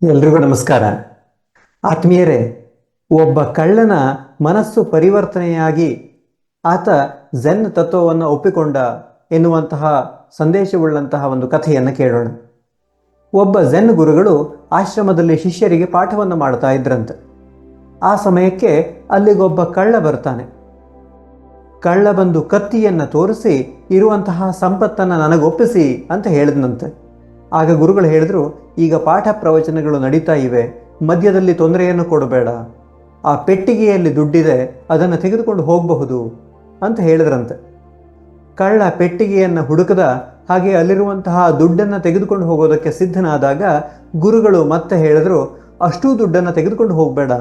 ಎಲ್ರಿಗೂ ನಮಸ್ಕಾರ. ಆತ್ಮೀಯರೇ, ಒಬ್ಬ ಕಳ್ಳನ ಮನಸ್ಸು ಪರಿವರ್ತನೆಯಾಗಿ ಆತ ಝೆನ್ ತತ್ವವನ್ನು ಒಪ್ಪಿಕೊಂಡ ಎನ್ನುವಂತಹ ಸಂದೇಶವುಳ್ಳಂತಹ ಒಂದು ಕಥೆಯನ್ನು ಕೇಳೋಣ. ಒಬ್ಬ ಝೆನ್ ಗುರುಗಳು ಆಶ್ರಮದಲ್ಲಿ ಶಿಷ್ಯರಿಗೆ ಪಾಠವನ್ನು ಮಾಡ್ತಾ ಇದ್ರಂತೆ. ಆ ಸಮಯಕ್ಕೆ ಅಲ್ಲಿಗೊಬ್ಬ ಕಳ್ಳ ಬರ್ತಾನೆ. ಕಳ್ಳ ಬಂದು ಕತ್ತಿಯನ್ನು ತೋರಿಸಿ ಇರುವಂತಹ ಸಂಪತ್ತನ್ನು ನನಗೊಪ್ಪಿಸಿ ಅಂತ ಹೇಳಿದ್ನಂತೆ. ಆಗ ಗುರುಗಳು ಹೇಳಿದ್ರು, ಈಗ ಪಾಠ ಪ್ರವಚನಗಳು ನಡೀತಾ ಇವೆ, ಮಧ್ಯದಲ್ಲಿ ತೊಂದರೆಯನ್ನು ಕೊಡಬೇಡ, ಆ ಪೆಟ್ಟಿಗೆಯಲ್ಲಿ ದುಡ್ಡಿದೆ, ಅದನ್ನು ತೆಗೆದುಕೊಂಡು ಹೋಗಬಹುದು ಅಂತ ಹೇಳಿದ್ರಂತೆ. ಕಳ್ಳ ಪೆಟ್ಟಿಗೆಯನ್ನು ಹುಡುಕದ ಹಾಗೆ ಅಲ್ಲಿರುವಂತಹ ದುಡ್ಡನ್ನು ತೆಗೆದುಕೊಂಡು ಹೋಗೋದಕ್ಕೆ ಸಿದ್ಧನಾದಾಗ ಗುರುಗಳು ಮತ್ತೆ ಹೇಳಿದ್ರು, ಅಷ್ಟೂ ದುಡ್ಡನ್ನು ತೆಗೆದುಕೊಂಡು ಹೋಗಬೇಡ,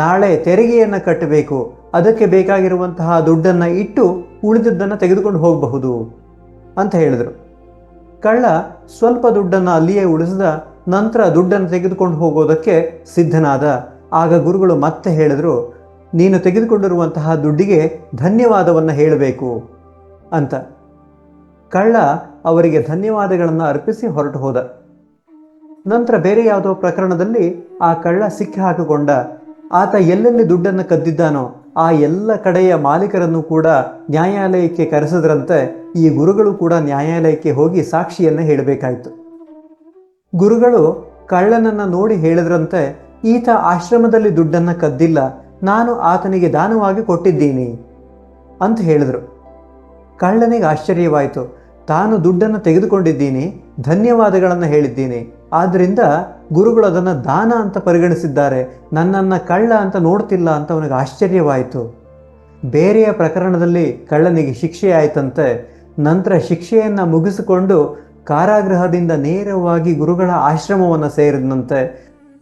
ನಾಳೆ ತೆರಿಗೆಯನ್ನು ಕಟ್ಟಬೇಕು, ಅದಕ್ಕೆ ಬೇಕಾಗಿರುವಂತಹ ದುಡ್ಡನ್ನು ಇಟ್ಟು ಉಳಿದದ್ದನ್ನು ತೆಗೆದುಕೊಂಡು ಹೋಗಬಹುದು ಅಂತ ಹೇಳಿದರು. ಕಳ್ಳ ಸ್ವಲ್ಪ ದುಡ್ಡನ್ನು ಅಲ್ಲಿಯೇ ಉಳಿಸಿದ ನಂತರ ದುಡ್ಡನ್ನು ತೆಗೆದುಕೊಂಡು ಹೋಗೋದಕ್ಕೆ ಸಿದ್ಧನಾದ. ಆಗ ಗುರುಗಳು ಮತ್ತೆ ಹೇಳಿದ್ರು, ನೀನು ತೆಗೆದುಕೊಂಡಿರುವಂತಹ ದುಡ್ಡಿಗೆ ಧನ್ಯವಾದವನ್ನು ಹೇಳಬೇಕು ಅಂತ. ಕಳ್ಳ ಅವರಿಗೆ ಧನ್ಯವಾದಗಳನ್ನು ಅರ್ಪಿಸಿ ಹೊರಟು ಹೋದ. ನಂತರ ಬೇರೆ ಯಾವುದೋ ಪ್ರಕರಣದಲ್ಲಿ ಆ ಕಳ್ಳ ಸಿಕ್ಕಿ ಹಾಕಿಕೊಂಡ. ಆತ ಎಲ್ಲೆಲ್ಲಿ ದುಡ್ಡನ್ನು ಕದ್ದಿದ್ದಾನೋ ಆ ಎಲ್ಲ ಕಡೆಯ ಮಾಲೀಕರನ್ನು ಕೂಡ ನ್ಯಾಯಾಲಯಕ್ಕೆ ಕರೆಸಿದ್ರಂತೆ. ಈ ಗುರುಗಳು ಕೂಡ ನ್ಯಾಯಾಲಯಕ್ಕೆ ಹೋಗಿ ಸಾಕ್ಷಿಯನ್ನು ಹೇಳಬೇಕಾಯಿತು. ಗುರುಗಳು ಕಳ್ಳನನ್ನು ನೋಡಿ ಹೇಳಿದ್ರಂತೆ, ಈತ ಆಶ್ರಮದಲ್ಲಿ ದುಡ್ಡನ್ನು ಕದ್ದಿಲ್ಲ, ನಾನು ಆತನಿಗೆ ದಾನವಾಗಿ ಕೊಟ್ಟಿದ್ದೀನಿ ಅಂತ ಹೇಳಿದರು. ಕಳ್ಳನಿಗೆ ಆಶ್ಚರ್ಯವಾಯಿತು. ತಾನು ದುಡ್ಡನ್ನು ತೆಗೆದುಕೊಂಡಿದ್ದೀನಿ, ಧನ್ಯವಾದಗಳನ್ನು ಹೇಳಿದ್ದೀನಿ, ಆದ್ದರಿಂದ ಗುರುಗಳು ಅದನ್ನು ದಾನ ಅಂತ ಪರಿಗಣಿಸಿದ್ದಾರೆ, ನನ್ನನ್ನು ಕಳ್ಳ ಅಂತ ನೋಡ್ತಿಲ್ಲ ಅಂತ ಅವನಿಗೆ ಆಶ್ಚರ್ಯವಾಯಿತು. ಬೇರೆಯ ಪ್ರಕರಣದಲ್ಲಿ ಕಳ್ಳನಿಗೆ ಶಿಕ್ಷೆ ಆಯಿತಂತೆ. ನಂತರ ಶಿಕ್ಷೆಯನ್ನು ಮುಗಿಸಿಕೊಂಡು ಕಾರಾಗೃಹದಿಂದ ನೇರವಾಗಿ ಗುರುಗಳ ಆಶ್ರಮವನ್ನು ಸೇರಿದಂತೆ.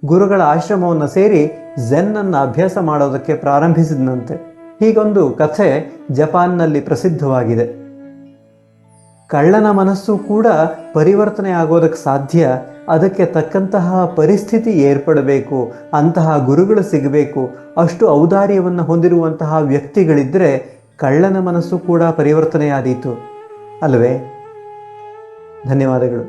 ಗುರುಗಳ ಆಶ್ರಮವನ್ನು ಸೇರಿ ಝೆನ್ನನ್ನು ಅಭ್ಯಾಸ ಮಾಡೋದಕ್ಕೆ ಪ್ರಾರಂಭಿಸಿದಂತೆ. ಹೀಗೊಂದು ಕಥೆ ಜಪಾನ್ನಲ್ಲಿ ಪ್ರಸಿದ್ಧವಾಗಿದೆ. ಕಳ್ಳನ ಮನಸ್ಸು ಕೂಡ ಪರಿವರ್ತನೆ ಆಗೋದಕ್ಕೆ ಸಾಧ್ಯ. ಅದಕ್ಕೆ ತಕ್ಕಂತಹ ಪರಿಸ್ಥಿತಿ ಏರ್ಪಡಬೇಕು, ಅಂತಹ ಗುರುಗಳು ಸಿಗಬೇಕು. ಅಷ್ಟು ಔದಾರ್ಯವನ್ನು ಹೊಂದಿರುವಂತಹ ವ್ಯಕ್ತಿಗಳಿದ್ದರೆ ಕಳ್ಳನ ಮನಸ್ಸು ಕೂಡ ಪರಿವರ್ತನೆಯಾದೀತು ಅಲ್ಲವೇ? ಧನ್ಯವಾದಗಳು.